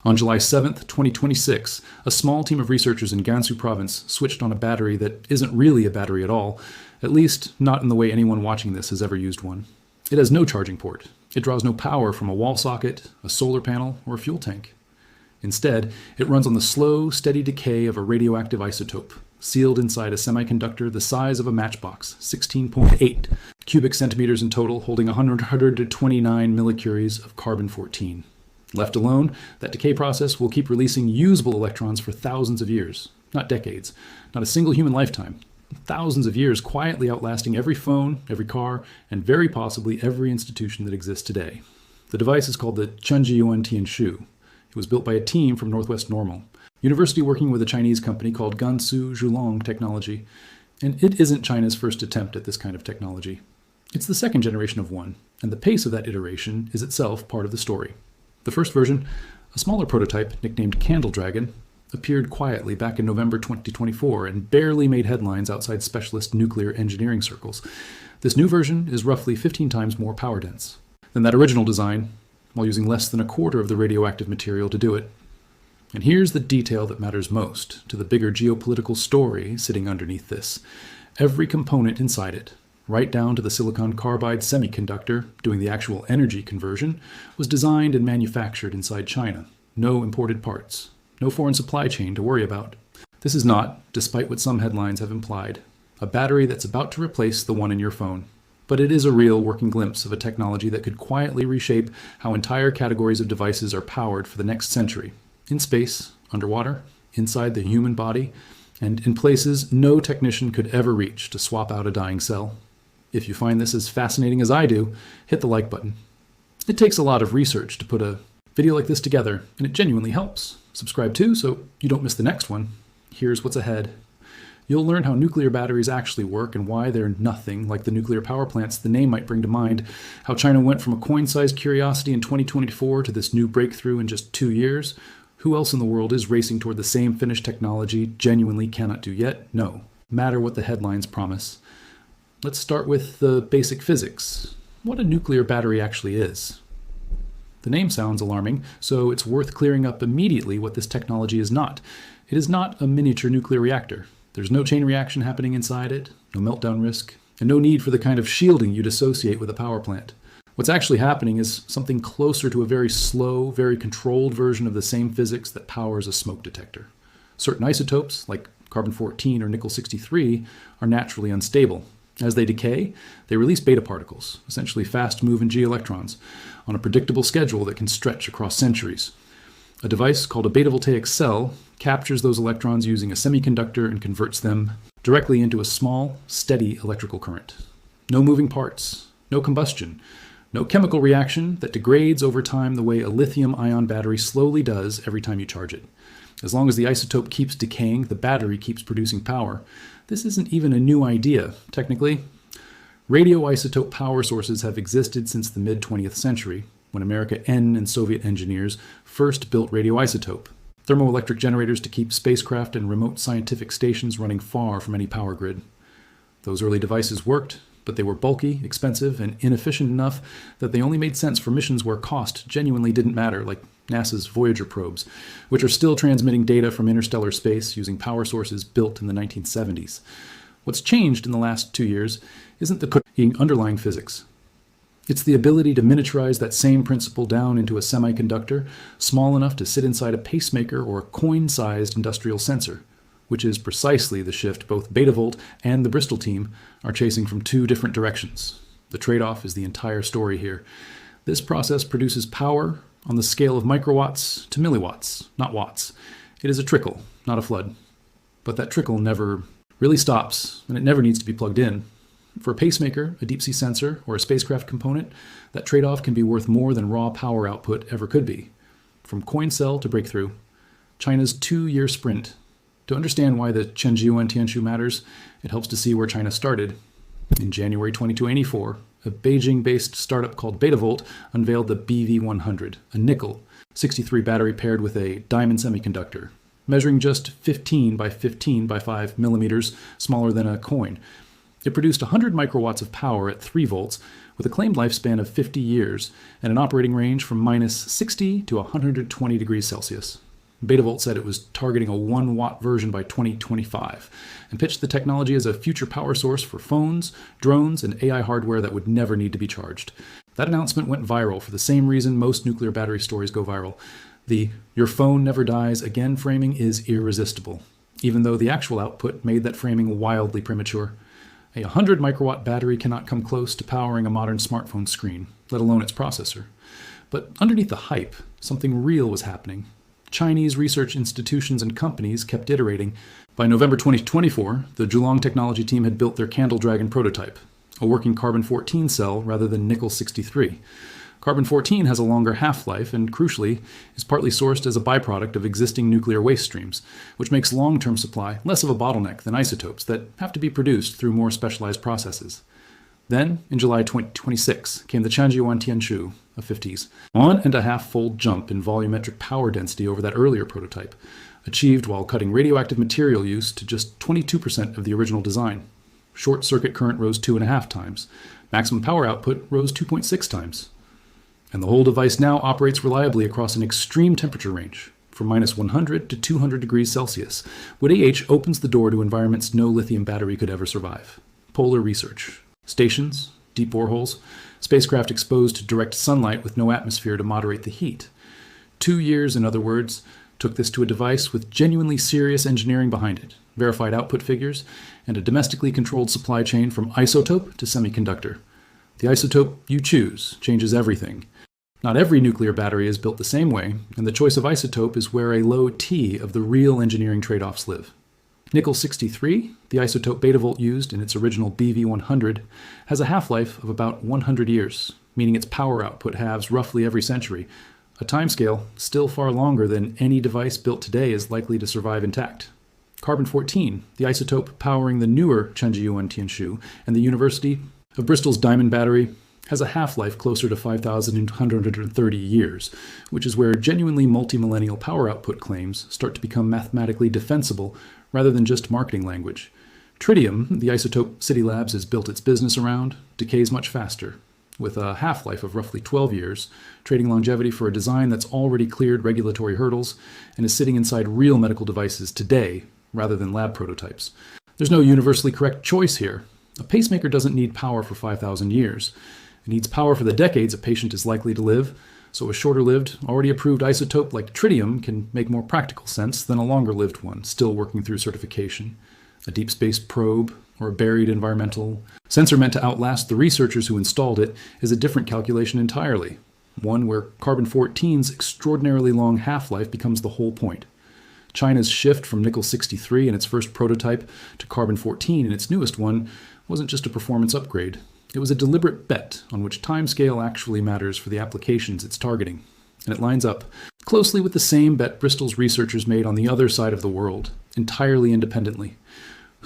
On July 7th, 2026, a small team of researchers in Gansu province switched on a battery that isn't really a battery at all, at least not in the way anyone watching this has ever used one. It has no charging port. It draws no power from a wall socket, a solar panel, or a fuel tank. Instead, it runs on the slow, steady decay of a radioactive isotope, sealed inside a semiconductor the size of a matchbox, 16.8 cubic centimeters in total, holding 129 millicuries of carbon-14. Left alone, that decay process will keep releasing usable electrons for thousands of years, not decades, not a single human lifetime. Thousands of years quietly outlasting every phone, every car, and very possibly every institution that exists today. The device is called the Chunji-Yuan Tianshu. It was built by a team from Northwest Normal, university working with a Chinese company called Gansu Zhulong Technology, and it isn't China's first attempt at this kind of technology. It's the second generation of one, and the pace of that iteration is itself part of the story. The first version, a smaller prototype nicknamed Candle Dragon, appeared quietly back in November 2024 and barely made headlines outside specialist nuclear engineering circles. This new version is roughly 15 times more power dense than that original design, while using less than a quarter of the radioactive material to do it. And here's the detail that matters most to the bigger geopolitical story sitting underneath this. Every component inside it, right down to the silicon carbide semiconductor doing the actual energy conversion, was designed and manufactured inside China. No imported parts. No foreign supply chain to worry about. This is not, despite what some headlines have implied, a battery that's about to replace the one in your phone. But it is a real working glimpse of a technology that could quietly reshape how entire categories of devices are powered for the next century. In space, underwater, inside the human body, and in places no technician could ever reach to swap out a dying cell. If you find this as fascinating as I do, hit the like button. It takes a lot of research to put a video like this together, and it genuinely helps. Subscribe too, so you don't miss the next one. Here's what's ahead. You'll learn how nuclear batteries actually work and why they're nothing like the nuclear power plants the name might bring to mind, how China went from a coin-sized curiosity in 2024 to this new breakthrough in just 2 years. Who else in the world is racing toward the same finished technology genuinely cannot do yet? No, matter what the headlines promise. Let's start with the basic physics. What a nuclear battery actually is. The name sounds alarming, so it's worth clearing up immediately what this technology is not. It is not a miniature nuclear reactor. There's no chain reaction happening inside it, no meltdown risk, and no need for the kind of shielding you'd associate with a power plant. What's actually happening is something closer to a very slow, very controlled version of the same physics that powers a smoke detector. Certain isotopes, like carbon-14 or nickel-63, are naturally unstable. As they decay, they release beta particles, essentially fast-moving G-electrons, on a predictable schedule that can stretch across centuries. A device called a beta-voltaic cell captures those electrons using a semiconductor and converts them directly into a small, steady electrical current. No moving parts, no combustion, no chemical reaction that degrades over time the way a lithium-ion battery slowly does every time you charge it. As long as the isotope keeps decaying, the battery keeps producing power. This isn't even a new idea, technically. Radioisotope power sources have existed since the mid-20th century, when American and Soviet engineers first built radioisotope, thermoelectric generators to keep spacecraft and remote scientific stations running far from any power grid. Those early devices worked, but they were bulky, expensive, and inefficient enough that they only made sense for missions where cost genuinely didn't matter, like NASA's Voyager probes, which are still transmitting data from interstellar space using power sources built in the 1970s. What's changed in the last 2 years isn't the underlying physics. It's the ability to miniaturize that same principle down into a semiconductor small enough to sit inside a pacemaker or a coin-sized industrial sensor, which is precisely the shift both Betavolt and the Bristol team are chasing from 2 different directions. The trade-off is the entire story here. This process produces power on the scale of microwatts to milliwatts, not watts. It is a trickle, not a flood. But that trickle never really stops, and it never needs to be plugged in. For a pacemaker, a deep-sea sensor, or a spacecraft component, that trade-off can be worth more than raw power output ever could be. From coin cell to breakthrough, China's 2-year sprint. To understand why the Chunji-Yuan Tianshu matters, it helps to see where China started. In January 2284, a Beijing-based startup called Betavolt unveiled the BV100, a nickel-63 battery paired with a diamond semiconductor, measuring just 15 by 15 by 5 millimeters, smaller than a coin. It produced 100 microwatts of power at 3 volts with a claimed lifespan of 50 years and an operating range from minus 60 to 120 degrees Celsius. Betavolt said it was targeting a 1-watt version by 2025 and pitched the technology as a future power source for phones, drones, and AI hardware that would never need to be charged. That announcement went viral for the same reason most nuclear battery stories go viral. The "your phone never dies again" framing is irresistible, even though the actual output made that framing wildly premature. A 100 microwatt battery cannot come close to powering a modern smartphone screen, let alone its processor. But underneath the hype, something real was happening. Chinese research institutions and companies kept iterating. By November 2024, the Zhulong technology team had built their Candle Dragon prototype, a working carbon-14 cell rather than nickel-63. Carbon-14 has a longer half-life and, crucially, is partly sourced as a byproduct of existing nuclear waste streams, which makes long-term supply less of a bottleneck than isotopes that have to be produced through more specialized processes. Then, in July 2026, came the Changjiuan Tianshu, a 50s, 1.5-fold jump in volumetric power density over that earlier prototype, achieved while cutting radioactive material use to just 22% of the original design. Short circuit current rose 2.5 times. Maximum power output rose 2.6 times. And the whole device now operates reliably across an extreme temperature range, from minus 100 to 200 degrees Celsius, what opens the door to environments no lithium battery could ever survive. Polar research. Stations, deep boreholes, spacecraft exposed to direct sunlight with no atmosphere to moderate the heat. 2 years, in other words, took this to a device with genuinely serious engineering behind it, verified output figures, and a domestically controlled supply chain from isotope to semiconductor. The isotope you choose changes everything. Not every nuclear battery is built the same way, and the choice of isotope is where a low T of the real engineering trade-offs live. Nickel-63, the isotope Betavolt used in its original BV100, has a half-life of about 100 years, meaning its power output halves roughly every century, a timescale still far longer than any device built today is likely to survive intact. Carbon-14, the isotope powering the newer Changjiuan Tianshu and the University of Bristol's Diamond battery, has a half-life closer to 5,130 years, which is where genuinely multi-millennial power output claims start to become mathematically defensible rather than just marketing language. Tritium, the isotope City Labs has built its business around, decays much faster, with a half-life of roughly 12 years, trading longevity for a design that's already cleared regulatory hurdles and is sitting inside real medical devices today rather than lab prototypes. There's no universally correct choice here. A pacemaker doesn't need power for 5,000 years. It needs power for the decades a patient is likely to live, so a shorter-lived, already approved isotope like tritium can make more practical sense than a longer-lived one, still working through certification. A deep space probe, or a buried environmental sensor meant to outlast the researchers who installed it, is a different calculation entirely, one where carbon-14's extraordinarily long half-life becomes the whole point. China's shift from nickel-63 in its first prototype to carbon-14 in its newest one wasn't just a performance upgrade. It was a deliberate bet on which timescale actually matters for the applications it's targeting, and it lines up closely with the same bet Bristol's researchers made on the other side of the world, entirely independently.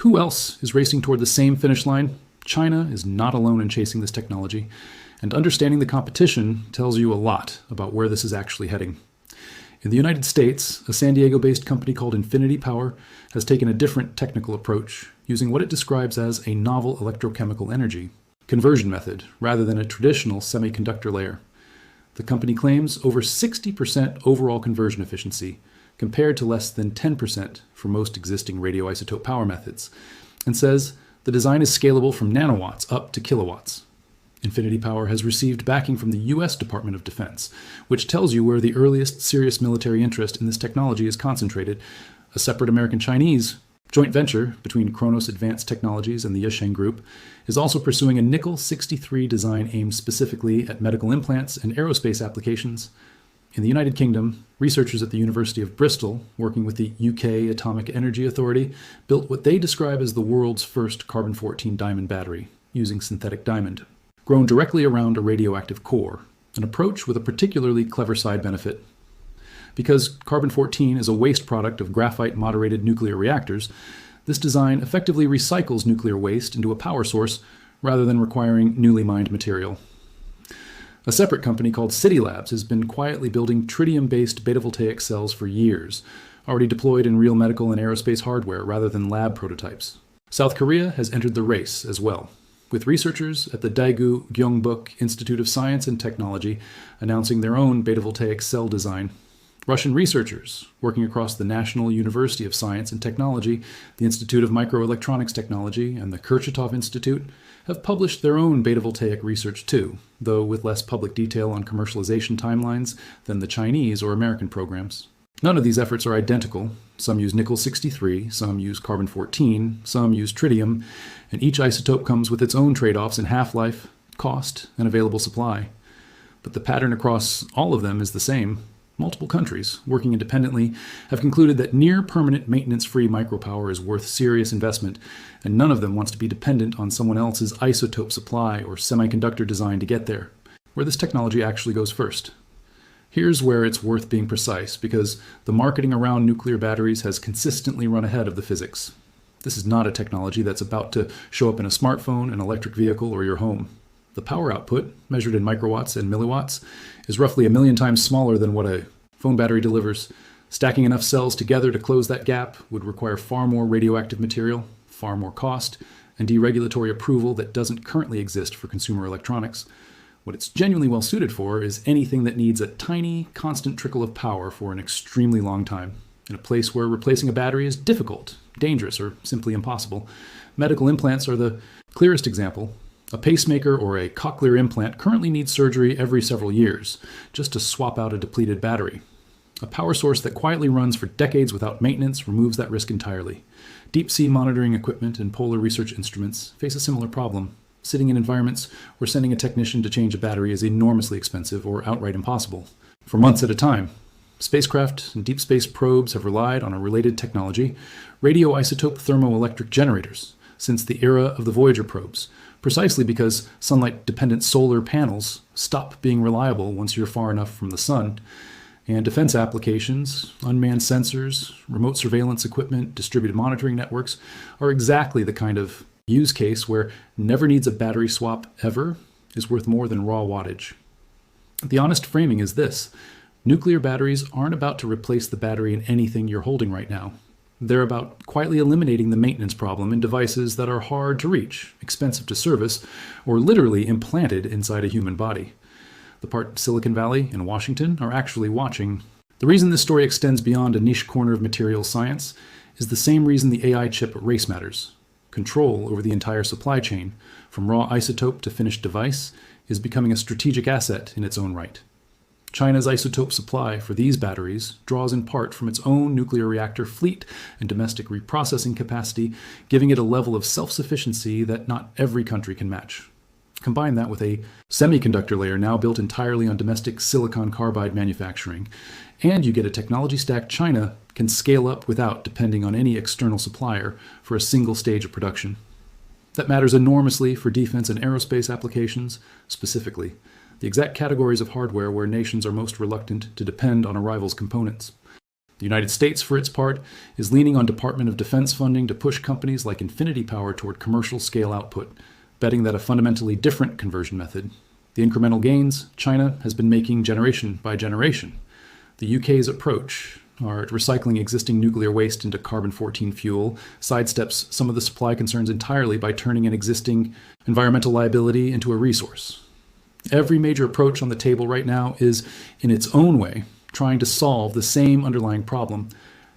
Who else is racing toward the same finish line? China is not alone in chasing this technology, and understanding the competition tells you a lot about where this is actually heading. In the United States, a San Diego-based company called Infinity Power has taken a different technical approach, using what it describes as a novel electrochemical energy conversion method rather than a traditional semiconductor layer. The company claims over 60% overall conversion efficiency, compared to less than 10% for most existing radioisotope power methods, and says the design is scalable from nanowatts up to kilowatts. Infinity Power has received backing from the U.S. Department of Defense, which tells you where the earliest serious military interest in this technology is concentrated. A separate American-Chinese joint venture between Kronos Advanced Technologies and the Yesheng Group is also pursuing a nickel-63 design aimed specifically at medical implants and aerospace applications. In the United Kingdom, researchers at the University of Bristol, working with the UK Atomic Energy Authority, built what they describe as the world's first carbon-14 diamond battery, using synthetic diamond, grown directly around a radioactive core, an approach with a particularly clever side benefit. Because carbon-14 is a waste product of graphite-moderated nuclear reactors, this design effectively recycles nuclear waste into a power source rather than requiring newly mined material. A separate company called City Labs has been quietly building tritium-based beta-voltaic cells for years, already deployed in real medical and aerospace hardware rather than lab prototypes. South Korea has entered the race as well, with researchers at the Daegu Gyeongbuk Institute of Science and Technology announcing their own beta-voltaic cell design. Russian researchers working across the National University of Science and Technology, the Institute of Microelectronics Technology, and the Kurchatov Institute have published their own beta-voltaic research too, though with less public detail on commercialization timelines than the Chinese or American programs. None of these efforts are identical. Some use nickel-63, some use carbon-14, some use tritium, and each isotope comes with its own trade-offs in half-life, cost, and available supply. But the pattern across all of them is the same. Multiple countries, working independently, have concluded that near-permanent maintenance-free micropower is worth serious investment, and none of them wants to be dependent on someone else's isotope supply or semiconductor design to get there, where this technology actually goes first. Here's where it's worth being precise, because the marketing around nuclear batteries has consistently run ahead of the physics. This is not a technology that's about to show up in a smartphone, an electric vehicle, or your home. The power output, measured in microwatts and milliwatts, is roughly 1 million times smaller than what a phone battery delivers. Stacking enough cells together to close that gap would require far more radioactive material, far more cost, and deregulatory approval that doesn't currently exist for consumer electronics. What it's genuinely well suited for is anything that needs a tiny, constant trickle of power for an extremely long time, in a place where replacing a battery is difficult, dangerous, or simply impossible. Medical implants are the clearest example. A pacemaker or a cochlear implant currently needs surgery every several years, just to swap out a depleted battery. A power source that quietly runs for decades without maintenance removes that risk entirely. Deep-sea monitoring equipment and polar research instruments face a similar problem. Sitting in environments where sending a technician to change a battery is enormously expensive or outright impossible, for months at a time. Spacecraft and deep space probes have relied on a related technology, radioisotope thermoelectric generators, since the era of the Voyager probes, precisely because sunlight-dependent solar panels stop being reliable once you're far enough from the sun. And defense applications, unmanned sensors, remote surveillance equipment, distributed monitoring networks are exactly the kind of use case where never needs a battery swap ever is worth more than raw wattage. The honest framing is this: nuclear batteries aren't about to replace the battery in anything you're holding right now. They're about quietly eliminating the maintenance problem in devices that are hard to reach, expensive to service, or literally implanted inside a human body. The part Silicon Valley and Washington are actually watching. The reason this story extends beyond a niche corner of materials science is the same reason the AI chip race matters. Control over the entire supply chain, from raw isotope to finished device, is becoming a strategic asset in its own right. China's isotope supply for these batteries draws in part from its own nuclear reactor fleet and domestic reprocessing capacity, giving it a level of self-sufficiency that not every country can match. Combine that with a semiconductor layer now built entirely on domestic silicon carbide manufacturing, and you get a technology stack China can scale up without depending on any external supplier for a single stage of production. That matters enormously for defense and aerospace applications, specifically, the exact categories of hardware where nations are most reluctant to depend on a rival's components. The United States, for its part, is leaning on Department of Defense funding to push companies like Infinity Power toward commercial scale output, betting that a fundamentally different conversion method. The incremental gains China has been making generation by generation. The UK's approach, or recycling existing nuclear waste into carbon-14 fuel, sidesteps some of the supply concerns entirely by turning an existing environmental liability into a resource. Every major approach on the table right now is, in its own way, trying to solve the same underlying problem.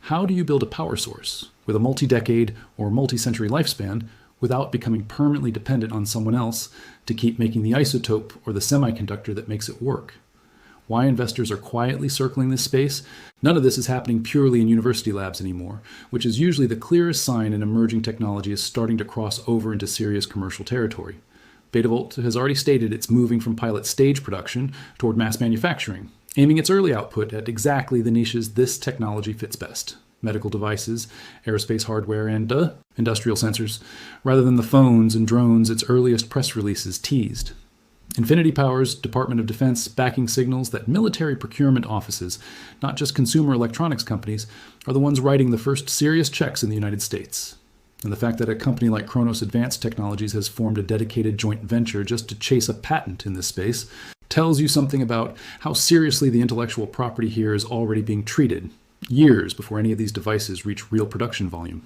How do you build a power source with a multi-decade or multi-century lifespan without becoming permanently dependent on someone else to keep making the isotope or the semiconductor that makes it work? Why investors are quietly circling this space? None of this is happening purely in university labs anymore, which is usually the clearest sign an emerging technology is starting to cross over into serious commercial territory. Betavolt has already stated it's moving from pilot stage production toward mass manufacturing, aiming its early output at exactly the niches this technology fits best: medical devices, aerospace hardware, and industrial sensors, rather than the phones and drones its earliest press releases teased. Infinity Power's Department of Defense backing signals that military procurement offices, not just consumer electronics companies, are the ones writing the first serious checks in the United States. And the fact that a company like Kronos Advanced Technologies has formed a dedicated joint venture just to chase a patent in this space tells you something about how seriously the intellectual property here is already being treated, years before any of these devices reach real production volume.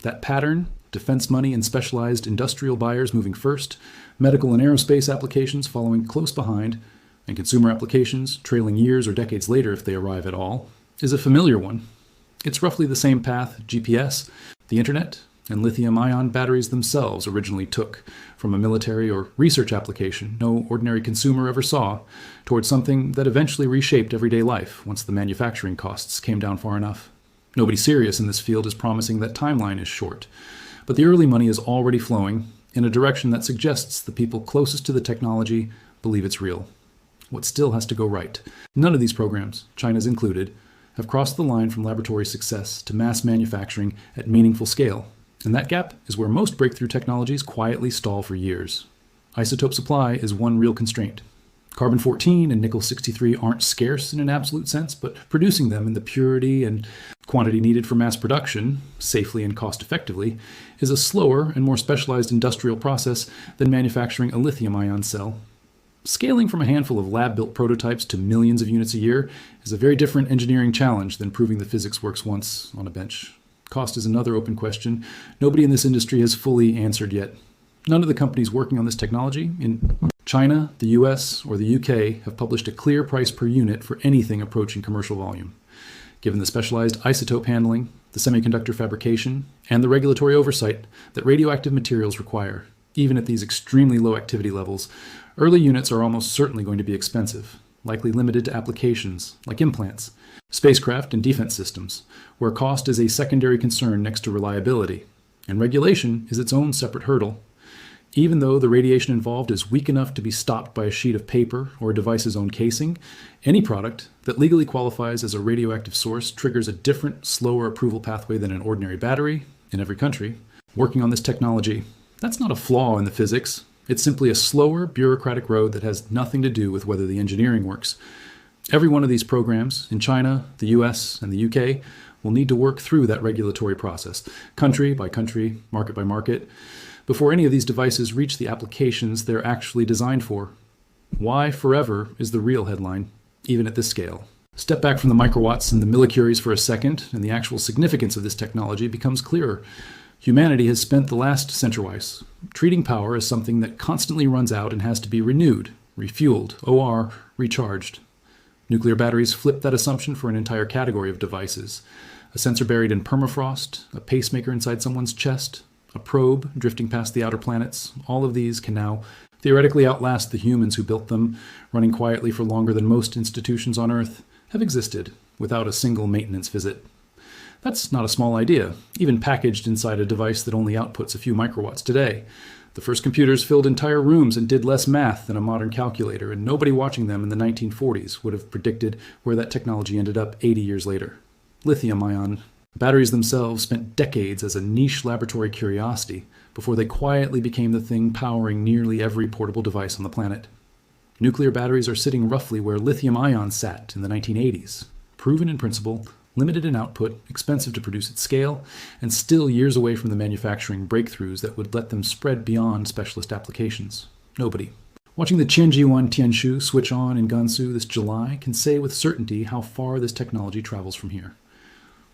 That pattern defense money and specialized industrial buyers moving first, medical and aerospace applications following close behind, and consumer applications trailing years or decades later if they arrive at all, is a familiar one. It's roughly the same path GPS, the internet, and lithium-ion batteries themselves originally took from a military or research application no ordinary consumer ever saw towards something that eventually reshaped everyday life once the manufacturing costs came down far enough. Nobody serious in this field is promising that timeline is short, but the early money is already flowing in a direction that suggests the people closest to the technology believe it's real. What still has to go right? None of these programs, China's included, have crossed the line from laboratory success to mass manufacturing at meaningful scale. And that gap is where most breakthrough technologies quietly stall for years. Isotope supply is one real constraint. Carbon-14 and nickel-63 aren't scarce in an absolute sense, but producing them in the purity and quantity needed for mass production, safely and cost-effectively, is a slower and more specialized industrial process than manufacturing a lithium-ion cell. Scaling from a handful of lab-built prototypes to millions of units a year is a very different engineering challenge than proving the physics works once on a bench. Cost is another open question. Nobody in this industry has fully answered yet. None of the companies working on this technology in China, the US, or the UK have published a clear price per unit for anything approaching commercial volume. Given the specialized isotope handling, the semiconductor fabrication, and the regulatory oversight that radioactive materials require, even at these extremely low activity levels, early units are almost certainly going to be expensive, likely limited to applications like implants, spacecraft, and defense systems, where cost is a secondary concern next to reliability, and regulation is its own separate hurdle. Even though the radiation involved is weak enough to be stopped by a sheet of paper or a device's own casing, any product that legally qualifies as a radioactive source triggers a different, slower approval pathway than an ordinary battery in every country. Working on this technology, that's not a flaw in the physics. It's simply a slower, bureaucratic road that has nothing to do with whether the engineering works. Every one of these programs in China, the US, and the UK will need to work through that regulatory process, country by country, market by market, before any of these devices reach the applications they're actually designed for. Why forever is the real headline, even at this scale. Step back from the microwatts and the millicuries for a second, and the actual significance of this technology becomes clearer. Humanity has spent the last centuries treating power as something that constantly runs out and has to be renewed, refueled, OR, recharged. Nuclear batteries flip that assumption for an entire category of devices. A sensor buried in permafrost, a pacemaker inside someone's chest, a probe drifting past the outer planets, all of these can now theoretically outlast the humans who built them, running quietly for longer than most institutions on Earth have existed without a single maintenance visit. That's not a small idea, even packaged inside a device that only outputs a few microwatts today. The first computers filled entire rooms and did less math than a modern calculator, and nobody watching them in the 1940s would have predicted where that technology ended up 80 years later. Lithium-ion batteries themselves spent decades as a niche laboratory curiosity before they quietly became the thing powering nearly every portable device on the planet. Nuclear batteries are sitting roughly where lithium-ion sat in the 1980s, proven in principle, limited in output, expensive to produce at scale, and still years away from the manufacturing breakthroughs that would let them spread beyond specialist applications. Nobody. Watching the Tianji-1 Tianshu switch on in Gansu this July can say with certainty how far this technology travels from here.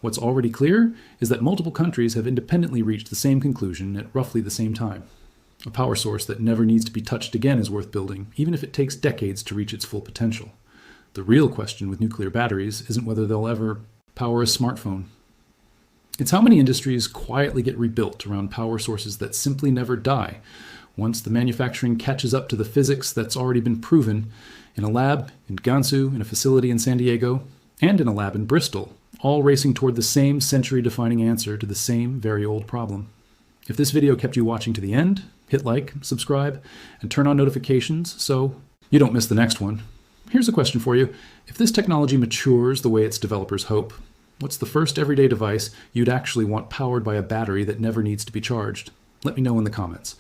What's already clear is that multiple countries have independently reached the same conclusion at roughly the same time. A power source that never needs to be touched again is worth building, even if it takes decades to reach its full potential. The real question with nuclear batteries isn't whether they'll ever power a smartphone. It's how many industries quietly get rebuilt around power sources that simply never die, once the manufacturing catches up to the physics that's already been proven in a lab in Gansu, in a facility in San Diego, and in a lab in Bristol, all racing toward the same century-defining answer to the same very old problem. If this video kept you watching to the end, hit like, subscribe, and turn on notifications so you don't miss the next one. Here's a question for you. If this technology matures the way its developers hope, what's the first everyday device you'd actually want powered by a battery that never needs to be charged? Let me know in the comments.